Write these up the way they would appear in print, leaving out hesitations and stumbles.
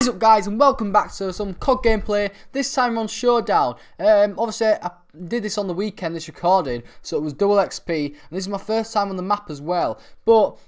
What is up, guys, and welcome back to some COD gameplay, this time on Showdown. Obviously I did this on the weekend, this recording, so it was double XP, and this is my first time on the map as well. But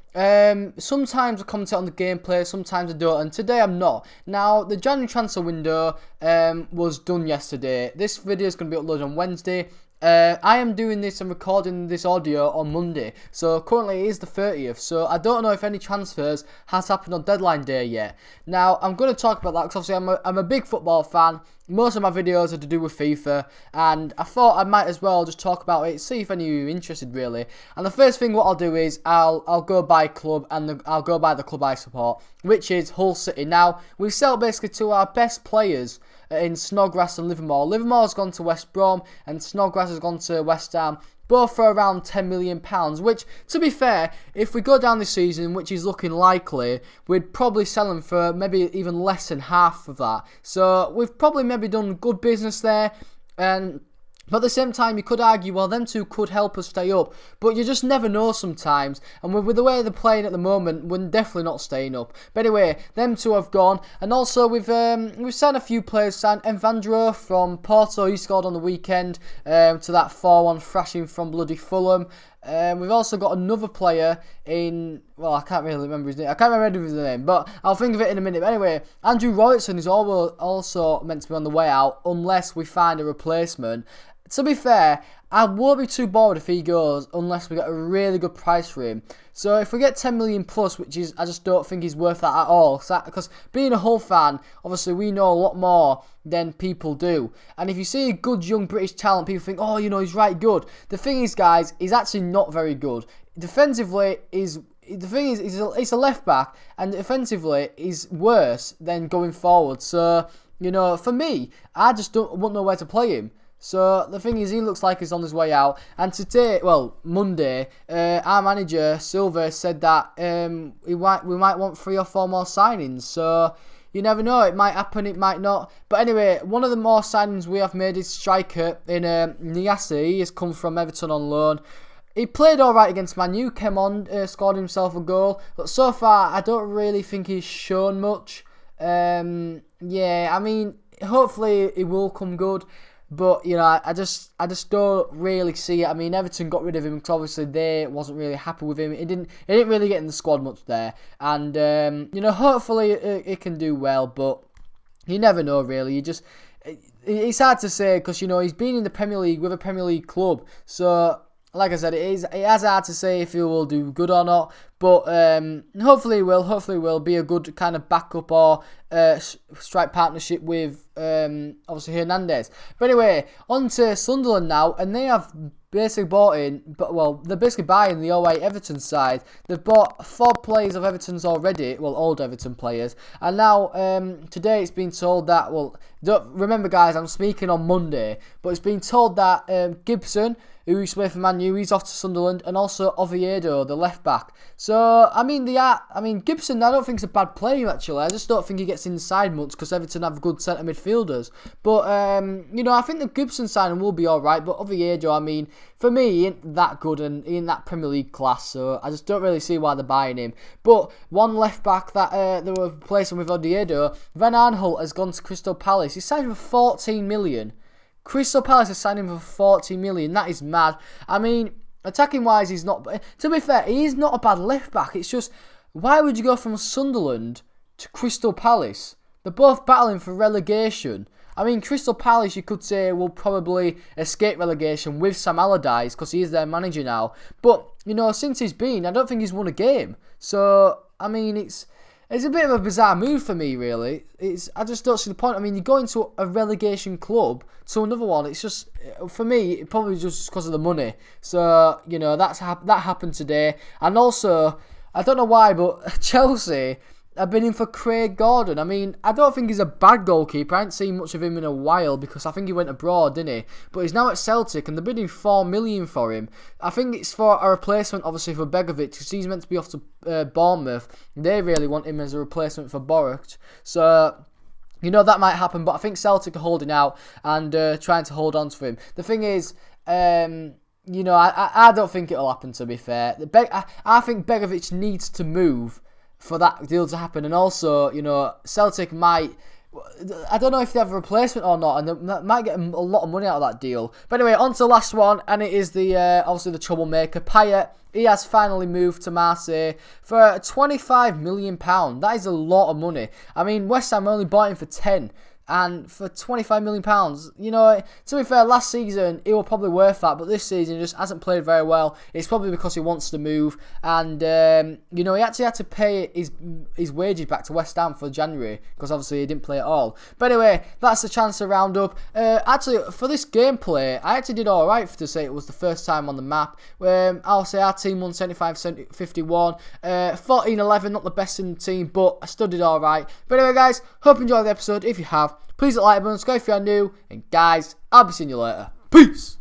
sometimes I commentate on the gameplay, sometimes I don't, and today I'm not. Now, the January transfer window was done yesterday. This video is going to be uploaded on Wednesday. I am doing this and recording this audio on Monday, so currently it is the 30th, so I don't know if any transfers has happened on deadline day yet. Now, I'm going to talk about that because obviously I'm a big football fan. Most of my videos are to do with FIFA, and I thought I might as well just talk about it, see if any of you are interested really. And the first thing what I'll do is I'll go by club, and I'll go by the club I support, which is Hull City. Now, we've sold basically to our best players in Snodgrass and Livermore. Livermore's gone to West Brom and Snodgrass has gone to West Ham, both for around £10 million, which, to be fair, if we go down this season, which is looking likely, we'd probably sell them for maybe even less than half of that. So we've probably maybe done good business there, but at the same time, you could argue, well, them two could help us stay up. But you just never know sometimes. And with the way they're playing at the moment, we're definitely not staying up. But anyway, them two have gone. And also, we've signed a few players. Signed Evandro from Porto. He scored on the weekend to that 4-1 thrashing from bloody Fulham. We've also got another player in, well, I can't really remember his name. I can't remember his name, but I'll think of it in a minute. But anyway, Andrew Robertson is also meant to be on the way out unless we find a replacement. To be fair, I won't be too bored if he goes unless we get a really good price for him. So if we get 10 million plus, which is, I just don't think he's worth that at all. Because being a Hull fan, obviously we know a lot more than people do. And if you see a good young British talent, people think, oh, you know, he's right good. The thing is, guys, he's actually not very good. Defensively, it's a left back, and offensively is worse than going forward. So, you know, for me, I just won't know where to play him. So the thing is, he looks like he's on his way out. And today, well, Monday, our manager Silver said that we might want 3 or 4 more signings. So you never know; it might happen, it might not. But anyway, one of the more signings we have made is striker in Niasse. He has come from Everton on loan. He played alright against Man U, came on, scored himself a goal. But so far, I don't really think he's shown much. Yeah, I mean, hopefully he will come good. But, you know, I just don't really see it. I mean, Everton got rid of him because obviously they wasn't really happy with him. He didn't really get in the squad much there. And, you know, hopefully it can do well. But you never know, really. It's hard to say because, you know, he's been in the Premier League with a Premier League club. So, like I said, it is hard to say if he will do good or not. But hopefully he will. Hopefully he will be a good kind of backup or strike partnership with obviously Hernandez. But anyway, on to Sunderland now, and they have basically bought in, they're basically buying the 08 Everton side. They've bought 4 players of Everton's already, well, old Everton players, and now today it's been told that, well, don't remember, guys, I'm speaking on Monday, but it's been told that Gibson, who used to play for Man U, he's off to Sunderland, and also Oviedo, the left back. So I mean, Gibson, I don't think is a bad player actually. I just don't think he gets inside much because Everton have good centre midfielders. But you know, I think the Gibson signing will be all right. But Oviedo, I mean, for me, he ain't that good and he ain't that Premier League class. So I just don't really see why they're buying him. But one left back that they were replacing with Oviedo, Van Aanholt, has gone to Crystal Palace. He signed for 14 million. Crystal Palace is signing for 40 million. That is mad. I mean, attacking wise, he's not. To be fair, he is not a bad left back. It's just, why would you go from Sunderland to Crystal Palace? They're both battling for relegation. I mean, Crystal Palace, you could say, will probably escape relegation with Sam Allardyce because he is their manager now. But, you know, since he's been, I don't think he's won a game. So, I mean, it's a bit of a bizarre move for me, really. I just don't see the point. I mean, you go into a relegation club to another one. It's just, for me, probably just because of the money. So, you know, that happened today. And also, I don't know why, but Chelsea have been in for Craig Gordon. I mean, I don't think he's a bad goalkeeper. I haven't seen much of him in a while because I think he went abroad, didn't he? But he's now at Celtic and they're bidding 4 million for him. I think it's for a replacement, obviously, for Begovic because he's meant to be off to Bournemouth. They really want him as a replacement for Boruc. So, you know, that might happen. But I think Celtic are holding out and trying to hold on to him. The thing is, you know, I don't think it'll happen, to be fair. I think Begovic needs to move for that deal to happen. And also, you know, Celtic might... I don't know if they have a replacement or not, and they might get a lot of money out of that deal. But anyway, on to the last one, and it is the obviously the troublemaker, Payet. He has finally moved to Marseille for £25 million. That is a lot of money. I mean, West Ham only bought him for 10. And for £25 million, you know, to be fair, last season he was probably worth that, but this season he just hasn't played very well. It's probably because he wants to move, and you know, he actually had to pay his wages back to West Ham for January because obviously he didn't play at all. But anyway, that's the chance to round up. Actually, for this gameplay, I actually did all right to say it was the first time on the map. I'll say our team won 75-51, 14-11, not the best in the team, but I still did all right. But anyway, guys, hope you enjoyed the episode. If you have, please hit the like button, subscribe if you are new, and guys, I'll be seeing you later. Peace!